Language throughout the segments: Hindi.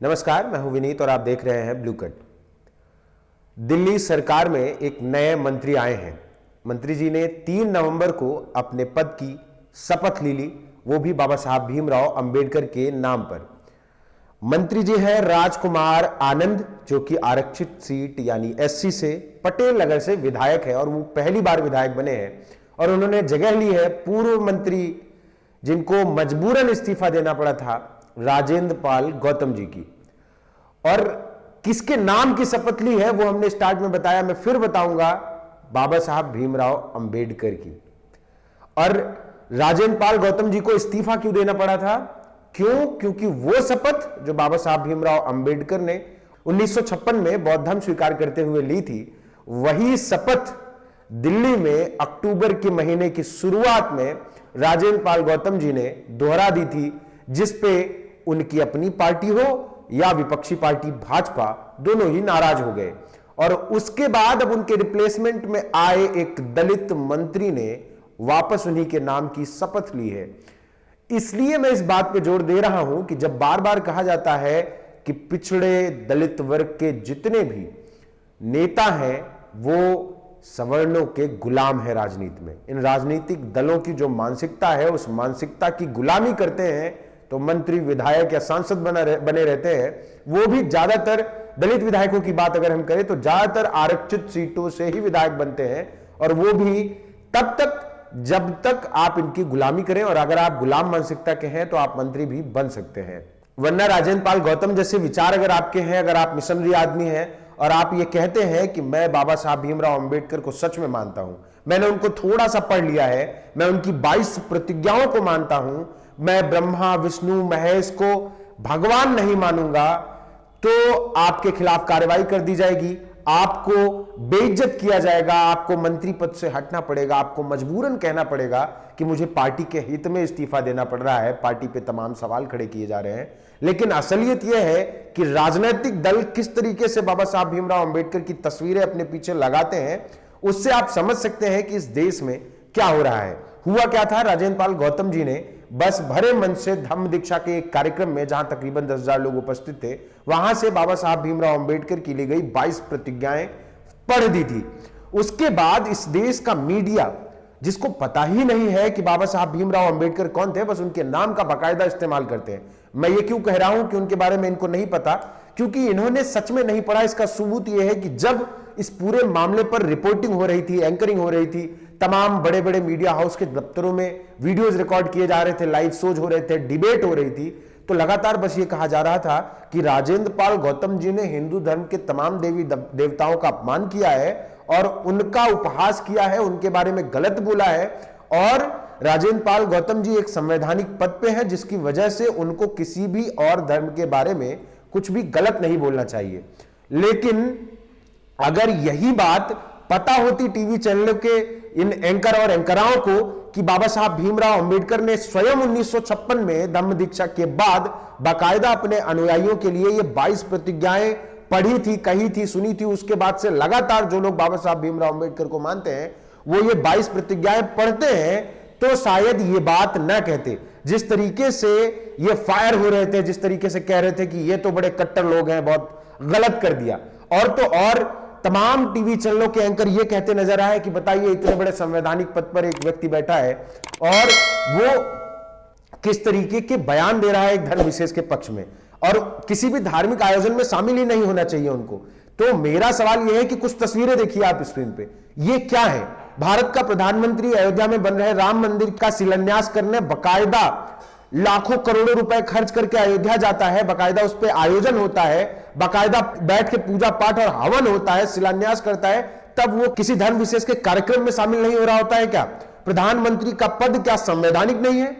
नमस्कार, मैं हूं विनीत और आप देख रहे हैं ब्लू कट। दिल्ली सरकार में एक नए मंत्री आए हैं। मंत्री जी ने 3 नवंबर को अपने पद की शपथ ले ली, वो भी बाबा साहब भीमराव अंबेडकर के नाम पर। मंत्री जी हैं राजकुमार आनंद, जो कि आरक्षित सीट यानी एससी से पटेल नगर से विधायक है और वो पहली बार विधायक बने हैं। और उन्होंने जगह ली है पूर्व मंत्री जिनको मजबूरन इस्तीफा देना पड़ा था, राजेंद्र पाल गौतम जी की। और किसके नाम की शपथ ली है वो हमने स्टार्ट में बताया, मैं फिर बताऊंगा, बाबा साहब भीमराव अंबेडकर की। और राजेंद्र पाल गौतम जी को इस्तीफा क्यों देना पड़ा था? क्योंकि वो शपथ जो बाबा साहब भीमराव अंबेडकर ने 1956 में बौद्ध धर्म स्वीकार करते हुए ली थी, वही शपथ दिल्ली में अक्टूबर के महीने की शुरुआत में राजेंद्र पाल गौतम जी ने दोहरा दी थी, जिसपे उनकी अपनी पार्टी हो या विपक्षी पार्टी भाजपा, दोनों ही नाराज हो गए। और उसके बाद अब उनके रिप्लेसमेंट में आए एक दलित मंत्री ने वापस उन्हीं के नाम की शपथ ली है। इसलिए मैं इस बात पे जोर दे रहा हूं कि जब बार बार कहा जाता है कि पिछड़े दलित वर्ग के जितने भी नेता हैं वो सवर्णों के गुलाम है राजनीति में। इन राजनीतिक दलों की जो मानसिकता है, उस मानसिकता की गुलामी करते हैं तो मंत्री, विधायक या सांसद बने रहते हैं। वो भी ज्यादातर दलित विधायकों की बात अगर हम करें तो ज्यादातर आरक्षित सीटों से ही विधायक बनते हैं, और वो भी तब तक जब तक आप इनकी गुलामी करें। और अगर आप गुलाम मानसिकता के हैं तो आप मंत्री भी बन सकते हैं। वरना राजेंद्र पाल गौतम जैसे विचार अगर आपके हैं, अगर आप मिशनरी आदमी हैं और आप ये कहते हैं कि मैं बाबा साहब भीमराव अंबेडकर को सच में मानता हूं, मैंने उनको थोड़ा सा पढ़ लिया है, मैं उनकी 22 प्रतिज्ञाओं को मानता हूं, मैं ब्रह्मा विष्णु महेश को भगवान नहीं मानूंगा, तो आपके खिलाफ कार्रवाई कर दी जाएगी, आपको बेइज्जत किया जाएगा, आपको मंत्री पद से हटना पड़ेगा, आपको मजबूरन कहना पड़ेगा कि मुझे पार्टी के हित में इस्तीफा देना पड़ रहा है, पार्टी पे तमाम सवाल खड़े किए जा रहे हैं। लेकिन असलियत यह है कि राजनीतिक दल किस तरीके से बाबा साहब भीमराव अंबेडकर की तस्वीरें अपने पीछे लगाते हैं, उससे आप समझ सकते हैं कि इस देश में क्या हो रहा है। हुआ क्या था, राजेंद्र पाल गौतम जी ने बस भरे मन से धम्म दीक्षा के एक कार्यक्रम में, जहां तकरीबन 10,000 लोग उपस्थित थे, वहां से बाबा साहब भीमराव अंबेडकर की ली गई 22 प्रतिज्ञाएं पढ़ दी थी। उसके बाद इस देश का मीडिया, जिसको पता ही नहीं है कि बाबा साहब भीमराव अंबेडकर कौन थे, बस उनके नाम का बाकायदा इस्तेमाल करते हैं। मैं ये क्यों कह रहा हूं कि उनके बारे में इनको नहीं पता? क्योंकि इन्होंने सच में नहीं पढ़ा। इसका सबूत यह है कि जब इस पूरे मामले पर रिपोर्टिंग हो रही थी, एंकरिंग हो रही थी, तमाम बड़े बड़े मीडिया हाउस के दफ्तरों में वीडियोज रिकॉर्ड किए जा रहे थे, लाइव शोज हो रहे थे, डिबेट हो रही थी, तो लगातार बस ये कहा जा रहा था कि राजेंद्र पाल गौतम जी ने हिंदू धर्म के तमाम देवी देवताओं का अपमान किया है और उनका उपहास किया है, उनके बारे में गलत बोला है। और राजेंद्र पाल गौतम जी एक संवैधानिक पद पे हैं, जिसकी वजह से उनको किसी भी और धर्म के बारे में कुछ भी गलत नहीं बोलना चाहिए। लेकिन अगर यही बात पता होती टीवी चैनलों के इन एंकर और एंकराओं को कि बाबा साहब भीमराव अंबेडकर ने स्वयं 1956 में धम्म दीक्षा के बाद बाकायदा अपने अनुयायियों के लिए ये 22 प्रतिज्ञाएं पढ़ी थी, कही थी, सुनी थी, उसके बाद से लगातार जो लोग बाबा साहब भीमराव अंबेडकर को मानते हैं वो ये 22 प्रतिज्ञाएं पढ़ते हैं, तो शायद ये बात न कहते। जिस तरीके से ये फायर हो रहे थे, जिस तरीके से कह रहे थे कि ये तो बड़े कट्टर लोग हैं, बहुत गलत कर दिया, और तो और तमाम टीवी चैनलों के एंकर ये कहते नजर आए कि बताइए इतने बड़े संवैधानिक पद पर एक व्यक्ति बैठा है और वो किस तरीके के बयान दे रहा है एक धर्म विशेष के पक्ष में, और किसी भी धार्मिक आयोजन में शामिल ही नहीं होना चाहिए उनको। तो मेरा सवाल यह है कि कुछ तस्वीरें देखिए आप स्क्रीन पे, ये क्या है? भारत का प्रधानमंत्री अयोध्या में बन रहे राम मंदिर का शिलान्यास करने बाकायदा लाखों करोड़ों रुपए खर्च करके अयोध्या जाता है, बाकायदा उस पर आयोजन होता है, बाकायदा बैठ के पूजा पाठ और हवन होता है, शिलान्यास करता है, तब वो किसी धर्म विशेष के कार्यक्रम में शामिल नहीं हो रहा होता है क्या? प्रधानमंत्री का पद क्या संवैधानिक नहीं है?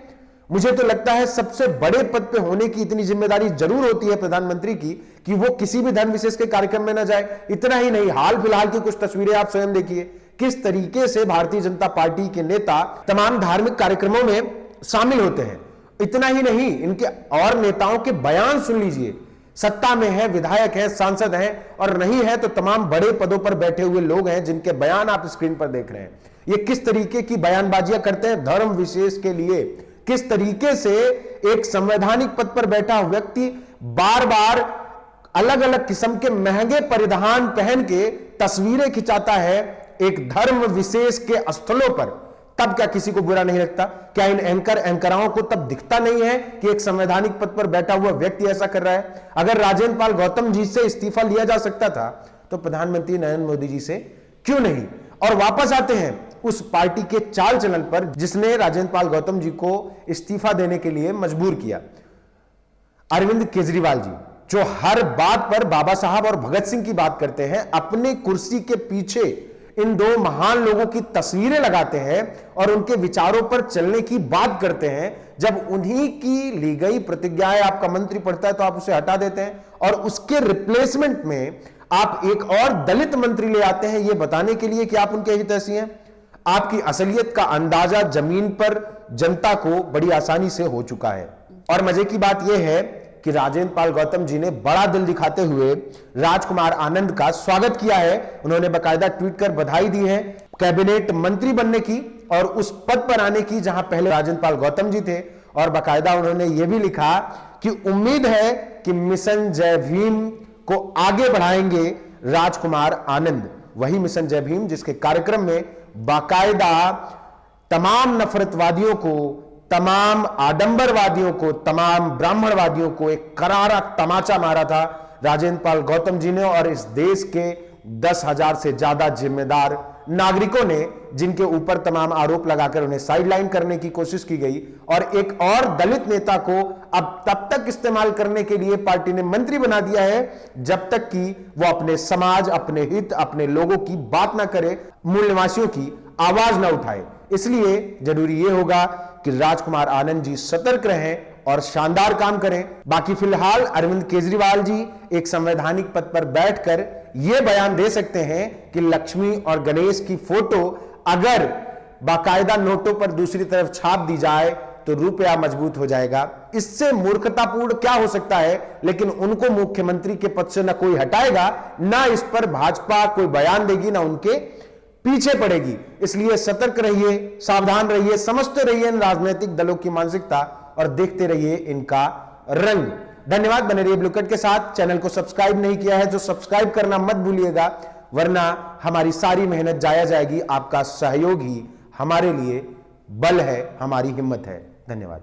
मुझे तो लगता है सबसे बड़े पद पे होने की इतनी जिम्मेदारी जरूर होती है प्रधानमंत्री की कि वो किसी भी धर्म विशेष के कार्यक्रम में न जाए। इतना ही नहीं, हाल फिलहाल की कुछ तस्वीरें आप स्वयं देखिए, किस तरीके से भारतीय जनता पार्टी के नेता तमाम धार्मिक कार्यक्रमों में शामिल होते हैं। इतना ही नहीं, इनके और नेताओं के बयान सुन लीजिए। सत्ता में है, विधायक है, सांसद हैं, और नहीं है तो तमाम बड़े पदों पर बैठे हुए लोग हैं जिनके बयान आप स्क्रीन पर देख रहे हैं। ये किस तरीके की बयानबाजियां करते हैं धर्म विशेष के लिए, किस तरीके से एक संवैधानिक पद पर बैठा व्यक्ति बार बार अलग अलग किस्म के महंगे परिधान पहन के तस्वीरें खिंचाता है एक धर्म विशेष के स्थलों पर, तब क्या किसी को बुरा नहीं लगता? क्या इन एंकराओं को तब दिखता नहीं है कि एक संवैधानिक पद पर बैठा हुआ व्यक्ति ऐसा कर रहा है? अगर राजेंद्र पाल गौतम जी से इस्तीफा लिया जा सकता था तो प्रधानमंत्री नरेंद्र मोदी जी से क्यों नहीं? और वापस आते हैं उस पार्टी के चाल चलन पर जिसने राजेंद्र पाल गौतम जी को इस्तीफा देने के लिए मजबूर किया। अरविंद केजरीवाल जी, जो हर बात पर बाबा साहब और भगत सिंह की बात करते हैं, अपनी कुर्सी के पीछे इन दो महान लोगों की तस्वीरें लगाते हैं और उनके विचारों पर चलने की बात करते हैं। जब उन्हीं की ली गई प्रतिज्ञाएं आपका मंत्री पढ़ता है तो आप उसे हटा देते हैं और उसके रिप्लेसमेंट में आप एक और दलित मंत्री ले आते हैं, यह बताने के लिए कि आप उनके हितैषी हैं। आपकी असलियत का अंदाजा जमीन पर जनता को बड़ी आसानी से हो चुका है। और मजे की बात यह है कि राजेंद्र पाल गौतम जी ने बड़ा दिल दिखाते हुए राजकुमार आनंद का स्वागत किया है। उन्होंने बाकायदा ट्वीट कर बधाई दी है कैबिनेट मंत्री बनने की और उस पद पर आने की जहां पहले राजेंद्र पाल गौतम जी थे। और बाकायदा उन्होंने यह भी लिखा कि उम्मीद है कि मिशन जय भीम को आगे बढ़ाएंगे राजकुमार आनंद। वही मिशन जय भीम जिसके कार्यक्रम में बाकायदा तमाम नफरतवादियों को, तमाम आडंबरवादियों को, तमाम ब्राह्मणवादियों को एक करारा तमाचा मारा था राजेंद्र पाल गौतम जी ने और इस देश के 10,000 से ज्यादा जिम्मेदार नागरिकों ने, जिनके ऊपर तमाम आरोप लगाकर उन्हें साइडलाइन करने की कोशिश की गई। और एक और दलित नेता को अब तब तक इस्तेमाल करने के लिए पार्टी ने मंत्री बना दिया है जब तक कि वो अपने समाज, अपने हित, अपने लोगों की बात ना करे, मूल निवासियों की आवाज ना उठाए। इसलिए जरूरी यह होगा कि राजकुमार आनंद जी सतर्क रहें और शानदार काम करें। बाकी फिलहाल अरविंद केजरीवाल जी एक संवैधानिक पद पर बैठकर यह बयान दे सकते हैं कि लक्ष्मी और गणेश की फोटो अगर बाकायदा नोटों पर दूसरी तरफ छाप दी जाए तो रुपया मजबूत हो जाएगा। इससे मूर्खतापूर्ण क्या हो सकता है? लेकिन उनको मुख्यमंत्री के पद से ना कोई हटाएगा, ना इस पर भाजपा कोई बयान देगी, ना उनके पीछे पड़ेगी। इसलिए सतर्क रहिए, सावधान रहिए, समझते रहिए इन राजनीतिक दलों की मानसिकता और देखते रहिए इनका रंग। धन्यवाद। बने रहिए ब्लू कट के साथ। चैनल को सब्सक्राइब नहीं किया है तो सब्सक्राइब करना मत भूलिएगा, वरना हमारी सारी मेहनत जाया जाएगी। आपका सहयोग ही हमारे लिए बल है, हमारी हिम्मत है। धन्यवाद।